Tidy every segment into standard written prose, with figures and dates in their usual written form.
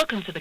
Welcome to the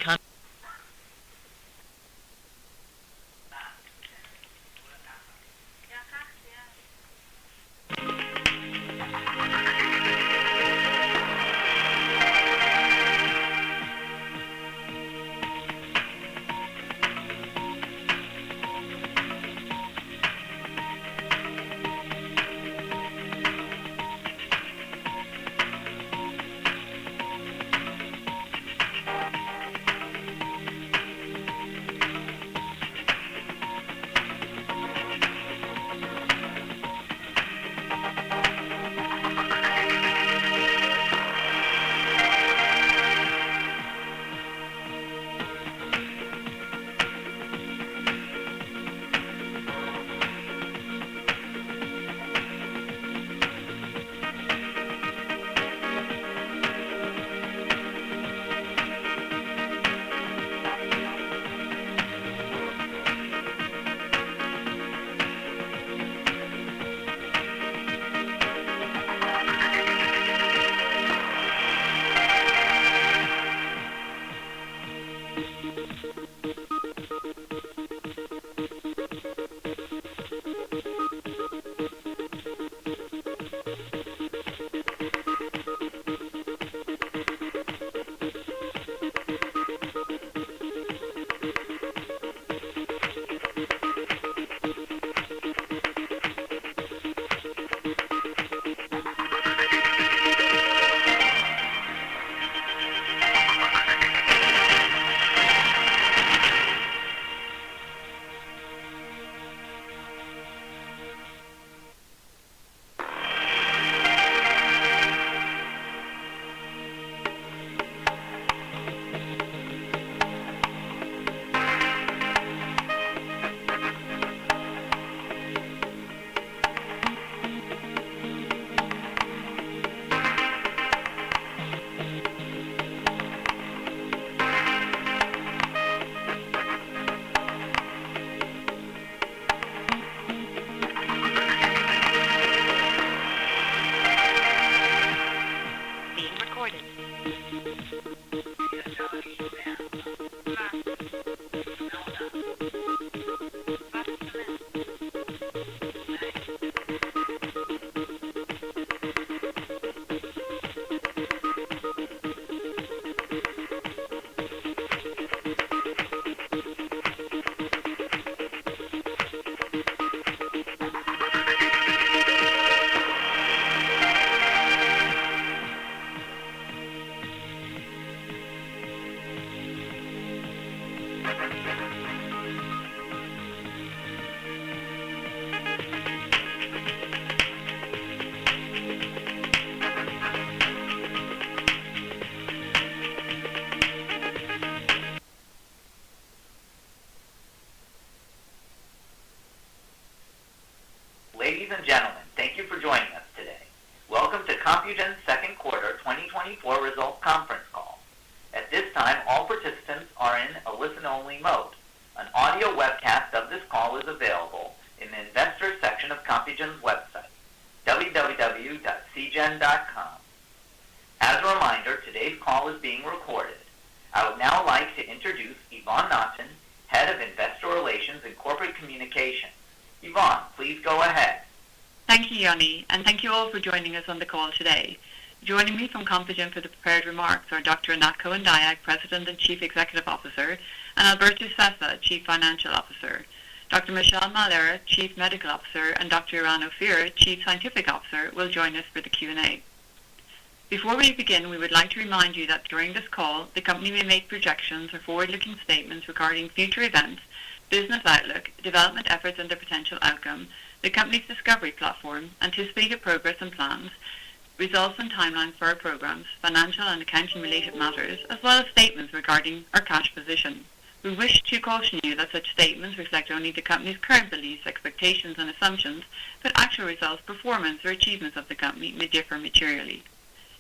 Ladies and gentlemen, thank you for joining us today. Welcome to Compugen's second quarter 2024 results conference call. At this time, all participants are in a listen-only mode. An audio webcast of this call is available in the Investors section of Compugen's website, www.cgen.com. As a reminder, today's call is being recorded. I would now like to introduce Yvonne Naughton, Head of Investor Relations and Corporate Communications. Yvonne, please go ahead. Thank you, Yanni, and thank you all for joining us on the call today. Joining me from Compugen for the prepared remarks are Dr. Anat Cohen-Dayag, President and Chief Executive Officer, and Alberto Sessa, Chief Financial Officer. Dr. Michelle Malera, Chief Medical Officer, and Dr. Iran Ophir, Chief Scientific Officer, will join us for the Q&A. Before we begin, we would like to remind you that during this call, the company may make projections or forward-looking statements regarding future events, business outlook, development efforts and their potential outcome, the company's discovery platform, anticipated progress and plans, results and timelines for our programs, financial and accounting-related matters, as well as statements regarding our cash position. We wish to caution you that such statements reflect only the company's current beliefs, expectations and assumptions, but actual results, performance or achievements of the company may differ materially.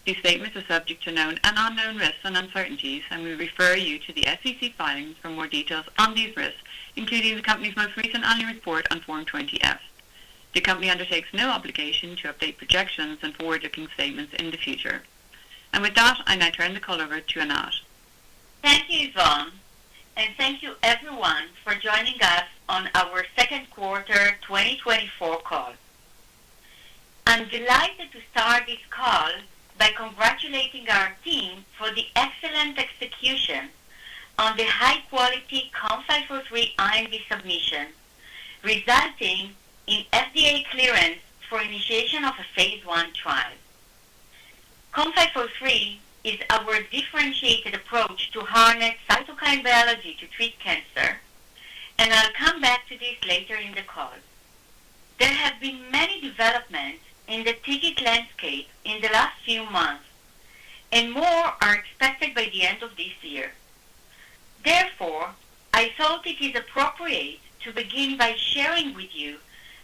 These statements are subject to known and unknown risks and uncertainties, and we refer you to the SEC filings for more details on these risks, including the company's most recent annual report on Form 20-F. The company undertakes no obligation to update projections and forward-looking statements in the future. And with that, I now turn the call over to Anat. Thank you, Yvonne, and thank you everyone for joining us on our second quarter 2024 call. I'm delighted to start this call by congratulating our team for the excellent execution on the high-quality COM503 IND submission, resulting in FDA clearance for initiation of a phase 1 trial. COM503 is our differentiated approach to harness cytokine biology to treat cancer, and I'll come back to this later in the call. There have been many developments in the TIGIT landscape in the last few months, and more are expected by the end of this year. Therefore, I thought it is appropriate to begin by sharing with you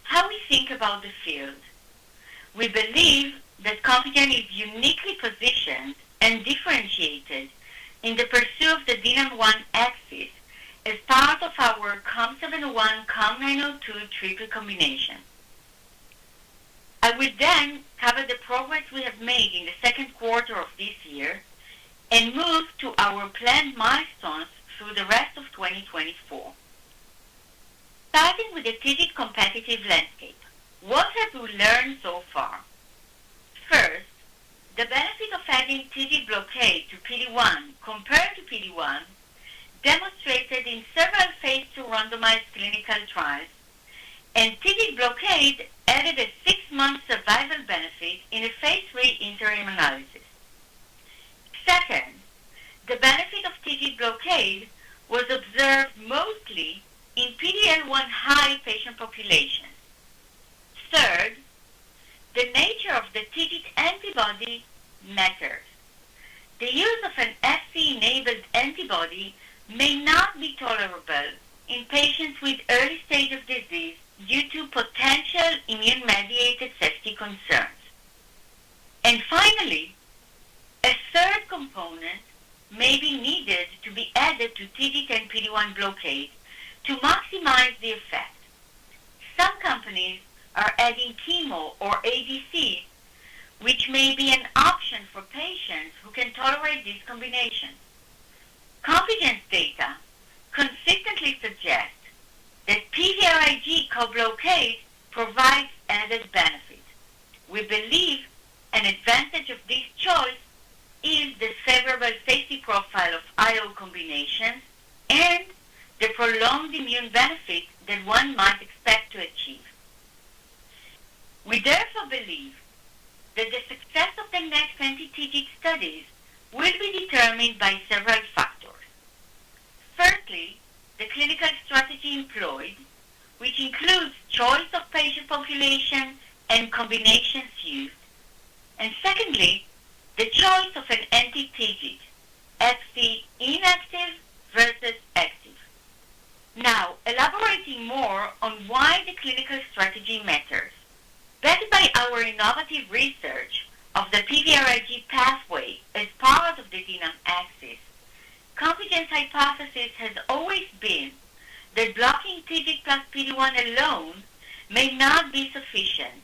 how we think about the field. We believe that Compugen is uniquely positioned and differentiated in the pursuit of the DNAM-1 axis as part of our COM701 COM902 triple combination. I will then cover the progress we have made in the second quarter of this year and move to our planned milestones through the rest of 2024. Starting with the TIGIT competitive landscape, what have we learned so far? First, the benefit of adding TIGIT blockade to PD-1 compared to PD-1 demonstrated in several phase 2 randomized clinical trials, and TIGIT blockade added a 6-month survival benefit in a phase 3 interim analysis. Second, the benefit of TIGIT blockade was observed mostly in PD-L1 high patient populations. Third, the nature of the TIGIT antibody matters. The use of an Fc-enabled antibody may not be tolerable in patients with early stage of disease due to potential immune-mediated safety concerns. And finally, a third component may be needed to be added to TIGIT and PD-1 blockade to maximize the effect. Some companies are adding chemo or ADCs, which may be an option for patients who can tolerate this combination. Compugen's data consistently suggests that PVRIG co-blockade provides added benefit. We believe an advantage of this choice is the favorable safety profile of IO combinations and the prolonged immune benefit that one might expect to achieve. We therefore believe that the success of the next anti-TIGIT studies will be determined by several factors. Firstly, the clinical strategy employed, which includes choice of patient population and combinations used. And secondly, the choice of an anti-TIGIT, Fc inactive versus active. Now, elaborating more on why the clinical strategy matters. Backed by our innovative research of the PVRIG pathway as part of the DNAM axis, Compugen's hypothesis has always been that blocking TIGIT plus PD-1 alone may not be sufficient,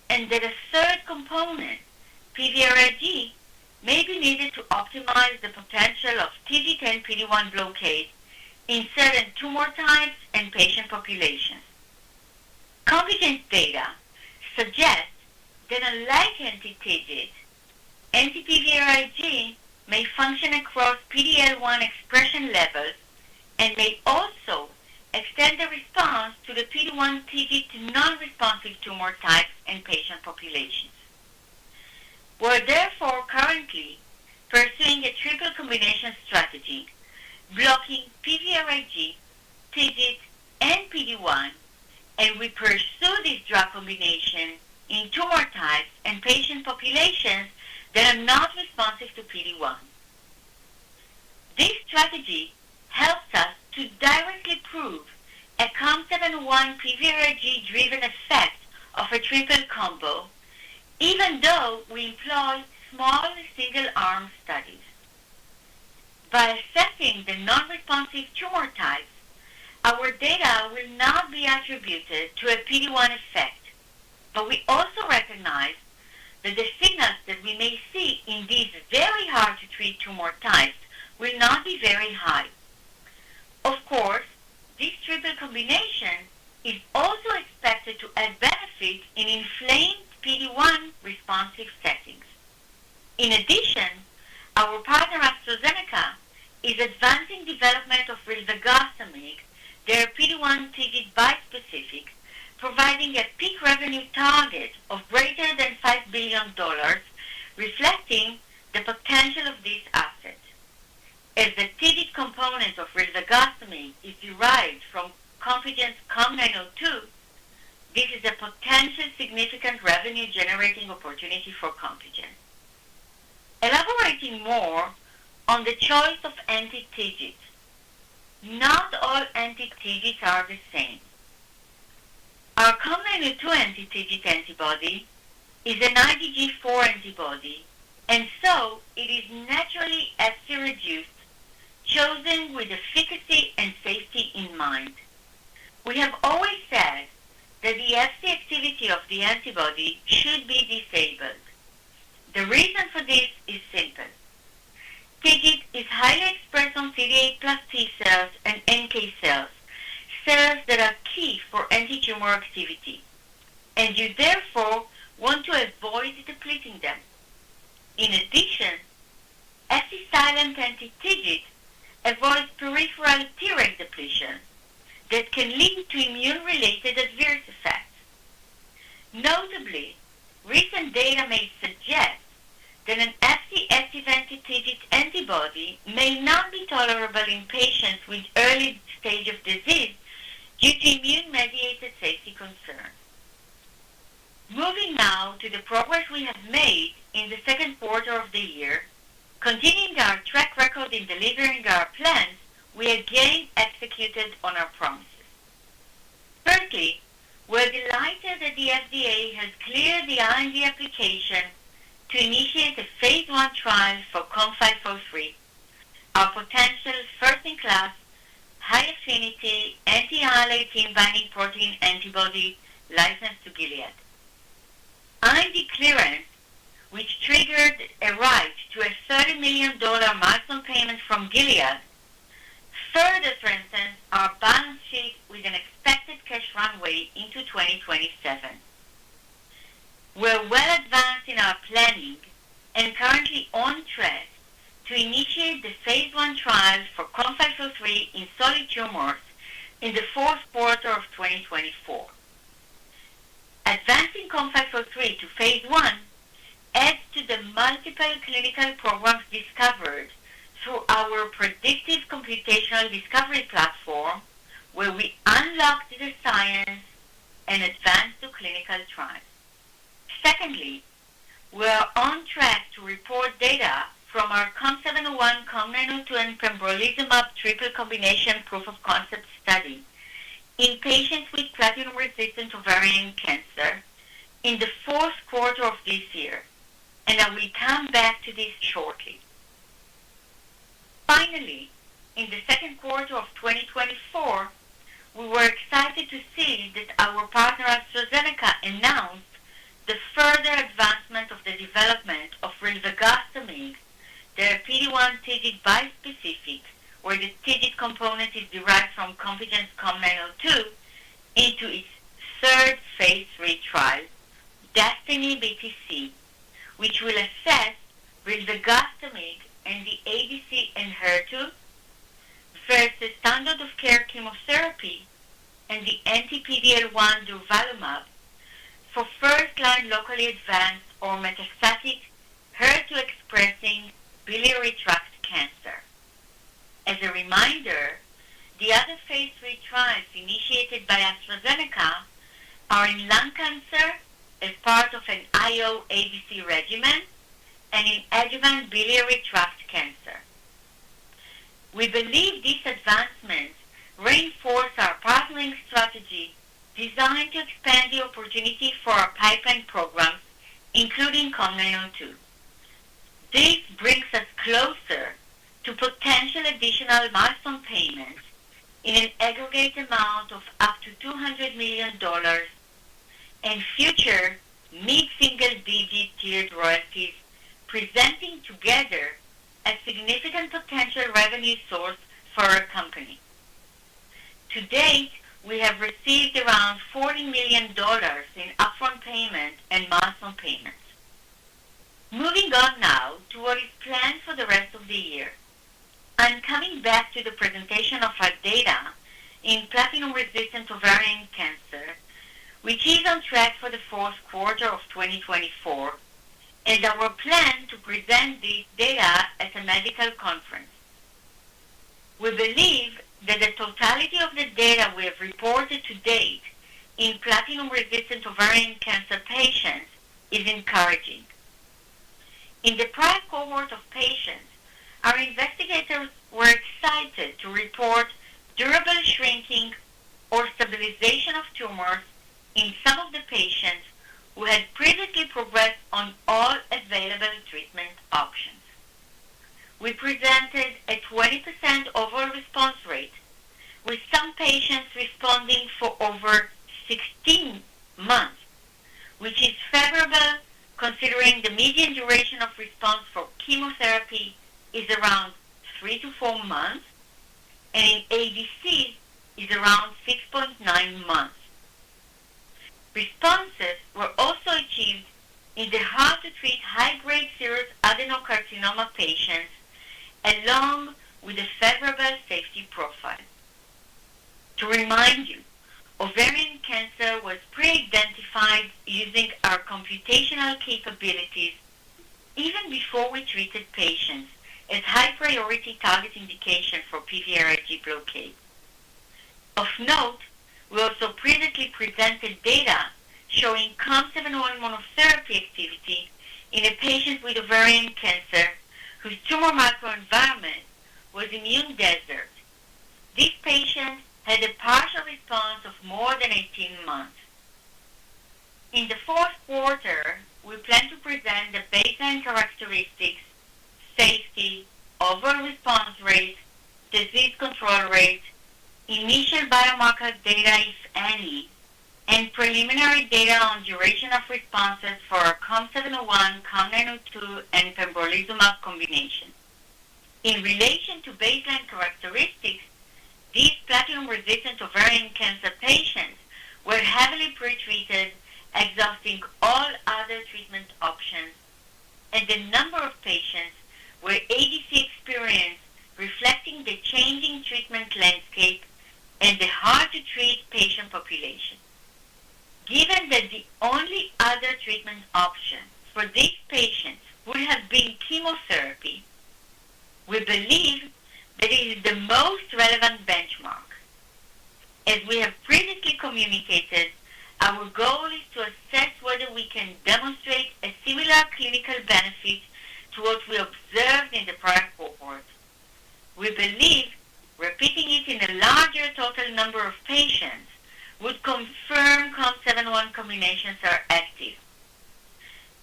and that a third component, PVRIG, may be needed to optimize the potential of TIGIT and PD-1 blockade in certain tumor types and patient populations. Compugen's data suggests that unlike anti-TIGIT, anti-PVRIG may function across PD-L1 expression levels and may also extend the response to the PD-1 TIGIT non-responsive tumor types and patient populations. We're therefore currently pursuing a triple combination strategy, blocking PVRIG, TIGIT, and PD-1, and we pursue this drug combination in tumor types and patient populations that are not responsive to PD-1. This strategy helps us to directly prove a COM701 PVRIG-driven effect of a triple combo, even though we employ small single-arm studies. By assessing the non-responsive tumor types, our data will not be attributed to a PD-1 effect, but we also recognize that the signals that we may see in these very hard-to-treat tumor types will not be very high. Of course, this triple combination is also expected to add benefit in inflamed PD-1 responsive settings. In addition, our partner AstraZeneca is advancing development of rilvegostomig, their PD-1 TIGIT bispecific, providing a peak revenue target of greater than $5 billion, reflecting the potential of this asset. As the TIGIT component of rilvegostomig is derived from Compugen's COM902, this is a potential significant revenue-generating opportunity for Compugen. Elaborating more on the choice of anti-TIGIT. Not all anti-TIGITs are the same. Our COM902 anti-TIGIT antibody is an IgG4 antibody, and so it is naturally Fc-reduced, chosen with efficacy and safety in mind. We have always said that the Fc activity of the antibody should be disabled. The reason for this is simple. TIGIT is highly expressed on CD8 plus T cells and NK cells, cells that are key for anti-tumor activity, and you therefore want to avoid depleting them. In addition, Fc-silent anti-TIGIT avoids peripheral Treg depletion that can lead to immune-related adverse effects. Notably, recent data may suggest that an Fc-active anti-TIGIT antibody may not be tolerable in patients with early stage of disease due to immune-mediated safety concerns. Moving now to the progress we have made in the second quarter of the year, continuing our track record in delivering our plans, we again executed on our promises. Firstly, we're delighted that the FDA has cleared the IND application to initiate a phase 1 trial for COM503, our potential first-in-class, high-affinity anti-IL-18 binding protein antibody licensed to Gilead. IND clearance, which triggered a right to a $30 million milestone payment from Gilead, further strengthens our balance sheet with an expected cash runway into 2027. We're well advanced in our planning and currently on track to initiate the phase 1 trial for COM503 in solid tumors in the fourth quarter of 2024. Advancing COM503 to phase 1 adds to the multiple clinical programs discovered through our predictive computational discovery platform, where we unlocked the science and advanced to clinical trials. Secondly, we are on track to report data from our COM701, COM902, and pembrolizumab triple combination proof of concept study in patients with platinum-resistant ovarian cancer in the fourth quarter of this year, and I will come back to this shortly. Finally, in the second quarter of 2024, we were excited to see that our partner AstraZeneca announced the further advancement of the development of rilvegostomig, their PD-1 TIGIT bispecific, where the TIGIT component is derived from Compugen's COM902, into its third phase 3 trial, DESTINY-BTC, which will assess rilvegostomig and the ADC Enhertu versus standard of care chemotherapy and the anti-PD-L1 durvalumab for first-line locally advanced or metastatic HER2-expressing biliary tract cancer. As a reminder, the other phase 3 trials initiated by AstraZeneca are in lung cancer as part of an IO-ADC regimen and in adjuvant biliary tract cancer. We believe these advancements reinforce our partnering strategy designed to expand the opportunity for our pipeline programs, including COM902. This brings us closer to potential additional milestone payments in an aggregate amount of up to $200 million and future mid-single-digit tiered royalties, presenting together a significant potential revenue source for our company. To date, we have received around $40 million in upfront payment and milestone payments. Moving on now to what is planned for the rest of the year. I'm coming back to the presentation of our data in platinum-resistant ovarian cancer, which is on track for the fourth quarter of 2024, and our plan to present this data at a medical conference. We believe that the totality of the data we have reported to date in platinum-resistant ovarian cancer patients is encouraging. In the prior cohort of patients, our investigators were excited to report durable shrinking or stabilization of tumors in some of the patients who had previously progressed on all available treatment options. We presented a 20% overall response rate, with some patients responding for over 16 months, which is favorable considering the median duration of response for chemotherapy is around 3 to 4 months, and in ADC is around 6.9 months. Responses were also achieved in the hard-to-treat high-grade serous adenocarcinoma patients, along with a favorable safety profile. To remind you, ovarian cancer was pre-identified using our computational capabilities even before we treated patients as high-priority target indication for PVRIG blockade. Of note, we also previously presented data showing COM701 monotherapy activity in a patient with ovarian cancer whose tumor microenvironment was immune desert. This patient had a partial response of more than 18 months. In the fourth quarter, we plan to present the baseline characteristics, safety, overall response rate, disease control rate, initial biomarker data, if any, and preliminary data on duration of responses for our COM701, COM902, and pembrolizumab combination. In relation to baseline characteristics, these platinum-resistant ovarian cancer patients were heavily pretreated, exhausting all other treatment options, and the number of patients were ADC experienced, reflecting the changing treatment landscape and the hard-to-treat patient population. Given that the only other treatment option for these patients would have been chemotherapy, we believe that it is the most relevant benchmark. As we have previously communicated, our goal is to assess whether we can demonstrate a similar clinical benefit to what we observed in the prior cohort. We believe repeating it in a larger total number of patients would confirm COM701 combinations are active.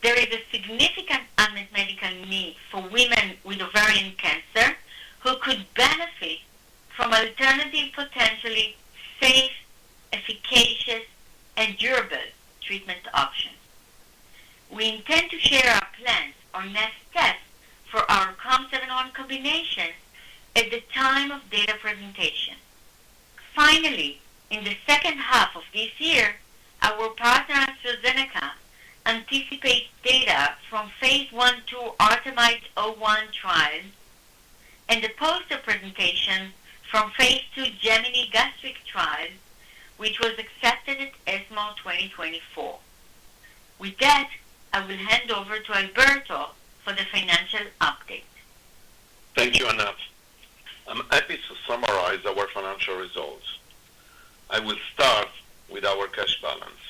There is a significant unmet medical need for women with ovarian cancer who could benefit from alternative, potentially safe, efficacious, and durable treatment options. We intend to share our plans or next steps for our COM701 combinations at the time of data presentation. Finally, in the second half of this year, our partner AstraZeneca anticipates data from phase 1/2 ARTEMIDE-01 trial and the poster presentation from phase 2 Gemini gastric trial, which was accepted at ESMO 2024. With that, I will hand over to Alberto for the financial update. Thank you, Anat. I'm happy to summarize our financial results. I will start with our cash balance.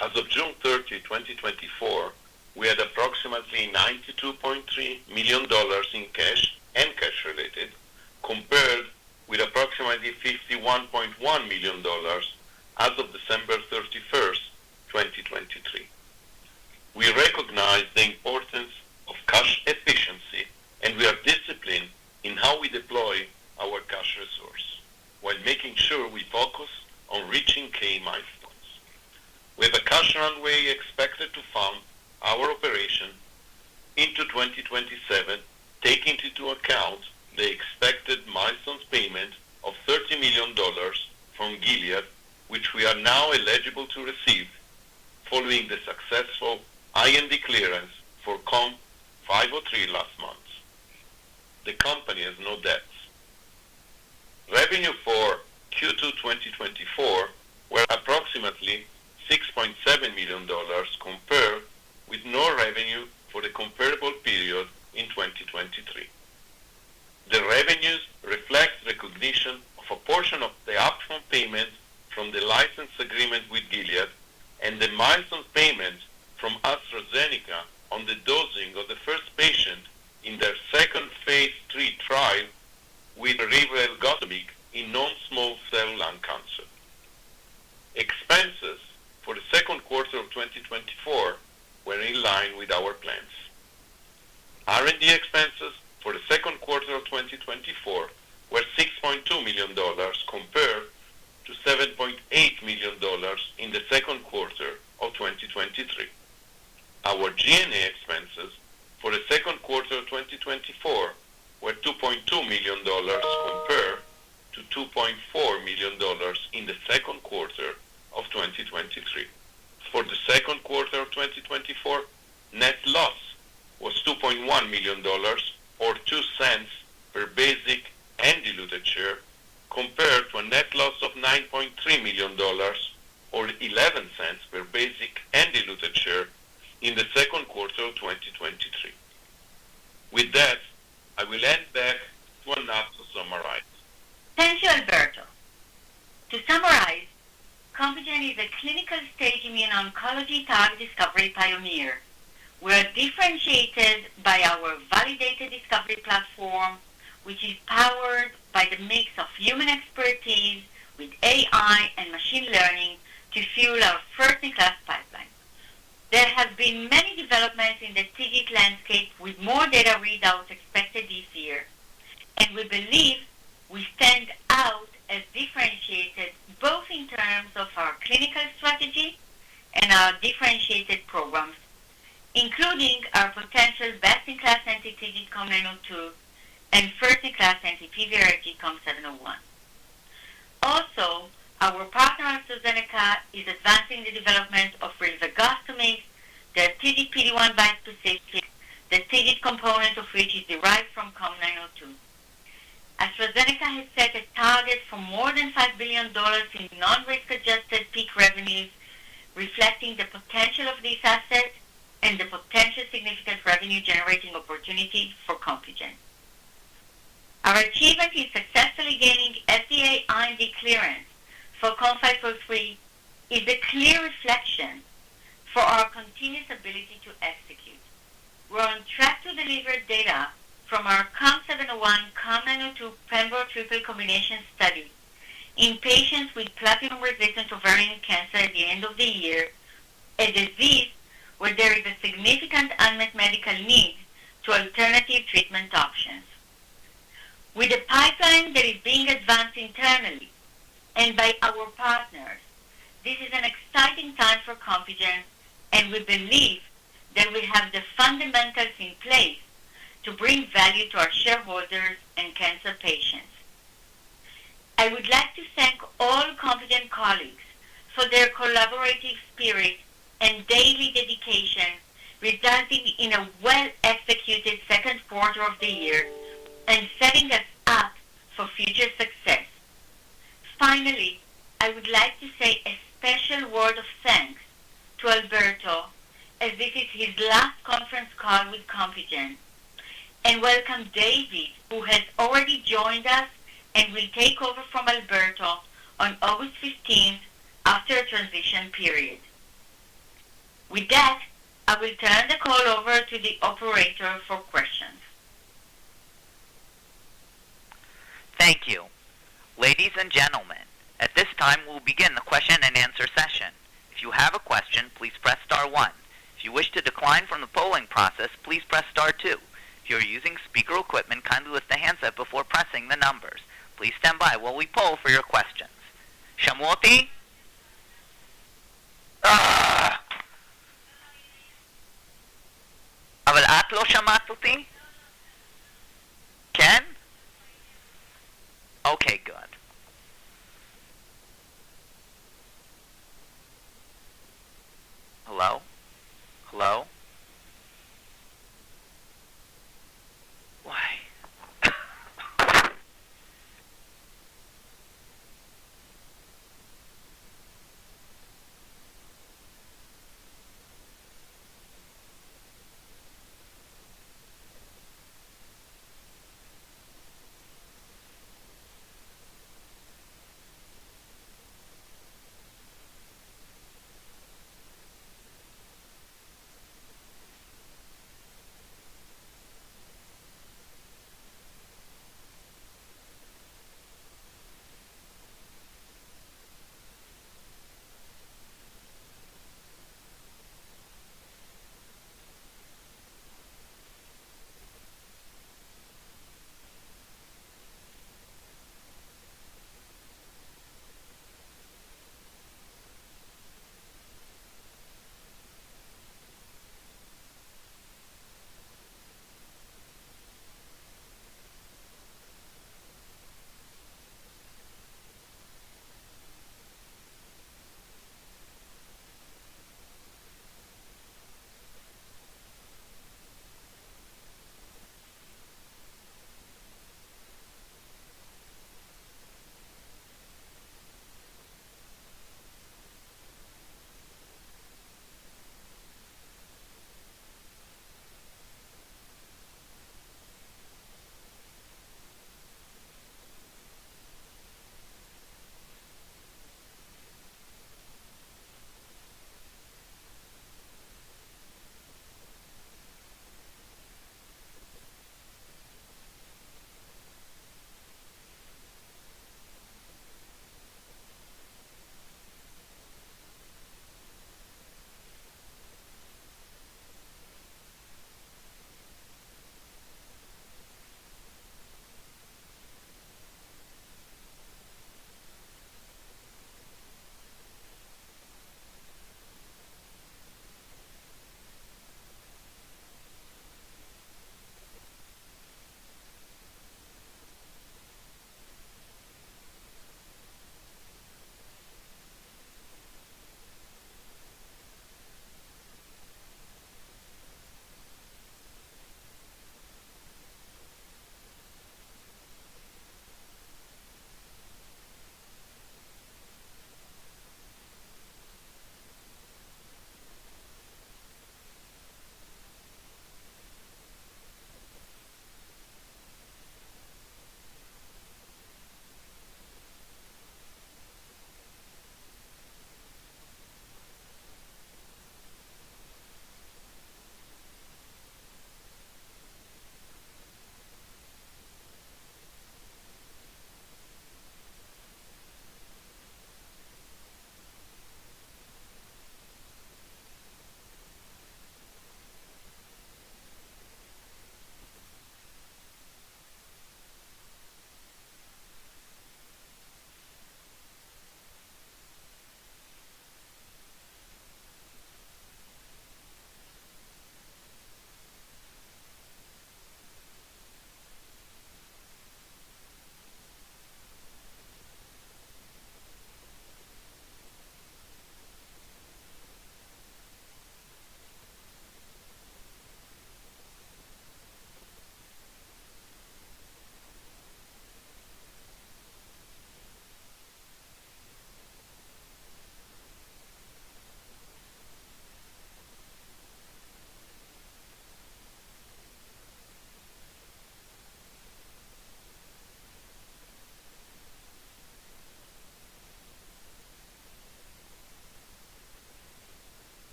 As of June 30, 2024, we had approximately $92.3 million in cash and cash related, compared with approximately $51.1 million as of December 31st, 2023. We recognize the importance of cash efficiency, and we are disciplined in how we deploy our cash resource, while making sure we focus on reaching key milestones. We have a cash runway expected to fund our operation into 2027 taking into account the expected milestones payment of $30 million from Gilead, which we are now eligible to receive following the successful IND clearance for COM503 last month. The company has no debts. Revenue for Q2 2024 were approximately $6.7 million compared with no revenue for the comparable period in 2023. The revenues reflect recognition of a portion of the upfront payment from the license agreement with Gilead and the milestone payment from AstraZeneca on the dosing of the first patient in their second phase 3 trial with rilvegostomig in non-small cell lung cancer. Expenses for the second quarter of 2024 were in line with our plans. R&D expenses for the second quarter of 2024 were $6.2 million compared to $7.8 million in the second quarter of 2023. Our G&A expenses for the second quarter of 2024 were $2.2 million compared to $2.4 million in the second quarter of 2023. For the second quarter of 2024, net loss was $2.1 million or 2 cents per basic and diluted share compared to a net loss of $9.3 million or 11 cents per basic and diluted share in the second quarter of 2023. With that, I will hand back to Anat to summarize. Thank you, Alberto. To summarize, Compugen is a clinical stage immuno-oncology target discovery pioneer. We are differentiated by our validated discovery platform, which is powered by the mix of human expertise with AI and machine learning to fuel our first-in-class pipeline. There have been many developments in the TIGIT landscape with more data readouts expected this year, and we believe we stand out as differentiated both in terms of our clinical strategy and our differentiated programs, including our potential best-in-class anti-TIGIT COM902 and first-in-class anti-PVRIG COM701. Also, our partner AstraZeneca is advancing the development of rilvegostomig, the TIGIT PD-1 bispecific, the TIGIT component of which is derived from COM902. AstraZeneca has set a target for more than $5 billion in non-risk adjusted peak revenues, reflecting the potential of this asset and the potential significant revenue generating opportunity for Compugen. Our achievement in successfully gaining FDA IND clearance for COM503 is a clear reflection for our continuous ability to execute. We're on track to deliver data from our COM701 COM902 Pembro triple combination study in patients with platinum-resistant ovarian cancer at the end of the year, a disease where there is a significant unmet medical need to alternative treatment options. With a pipeline that is being advanced internally and by our partners, this is an exciting time for Compugen, and we believe that we have the fundamentals in place to bring value to our shareholders and cancer patients. I would like to thank all Compugen colleagues for their collaborative spirit and daily dedication, resulting in a well-executed second quarter of the year and setting us up for future success. Finally, I would like to say a special word of thanks to Alberto, as this is his last conference call with Compugen, and welcome David, who has already joined us and will take over from Alberto on August 15th after a transition period. With that, I will turn the call over to the operator for questions. Thank you. Ladies and gentlemen, at this time we'll begin the question and answer session. If you have a question, please press star 1. If you wish to decline from the polling process, please press star 2. If you are using speaker equipment, kindly lift the handset before pressing the numbers. Please stand by while we poll for your questions. שמעו אותי? אבל את לא שמעת אותי? Hello? Hello? Why?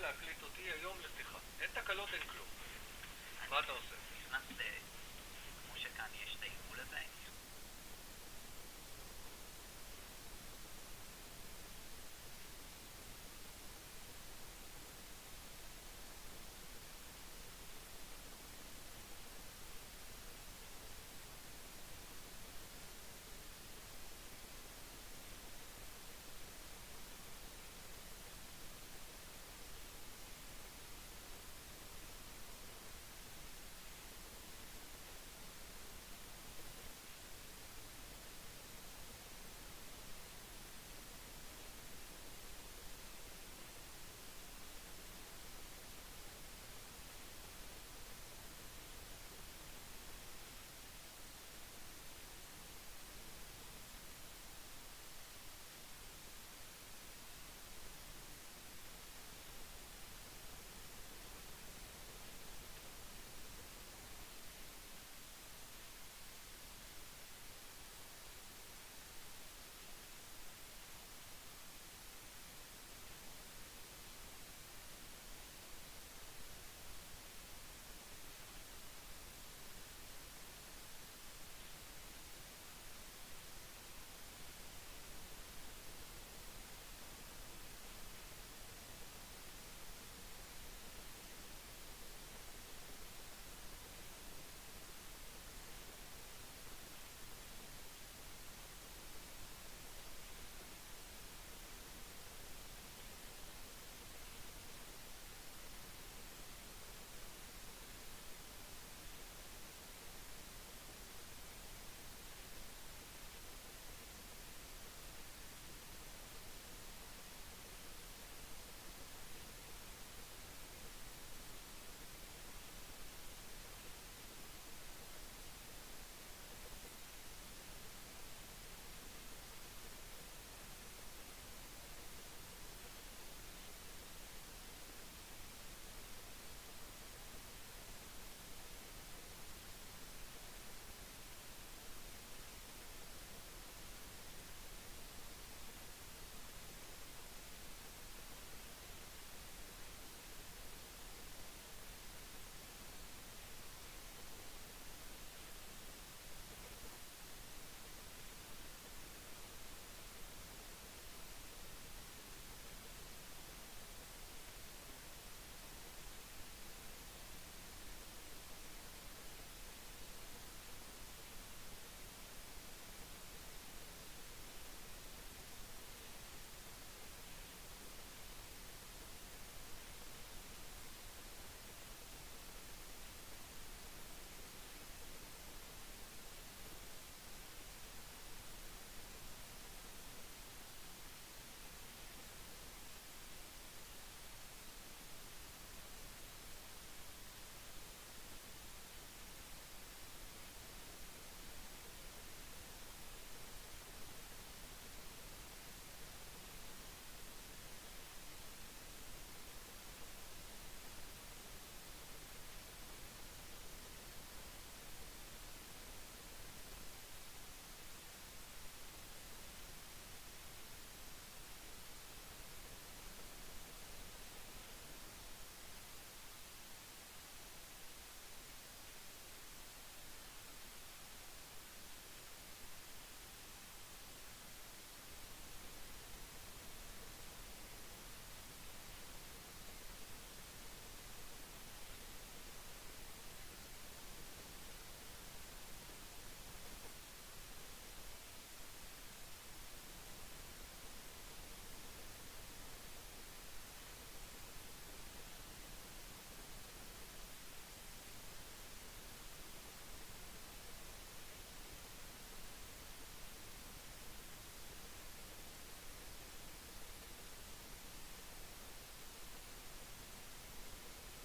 להקליט אותי היום לשיחה. אין תקלות, אין כלום. מה אתה עושה? נכנס, כמו שכאן יש את העיגול הזה,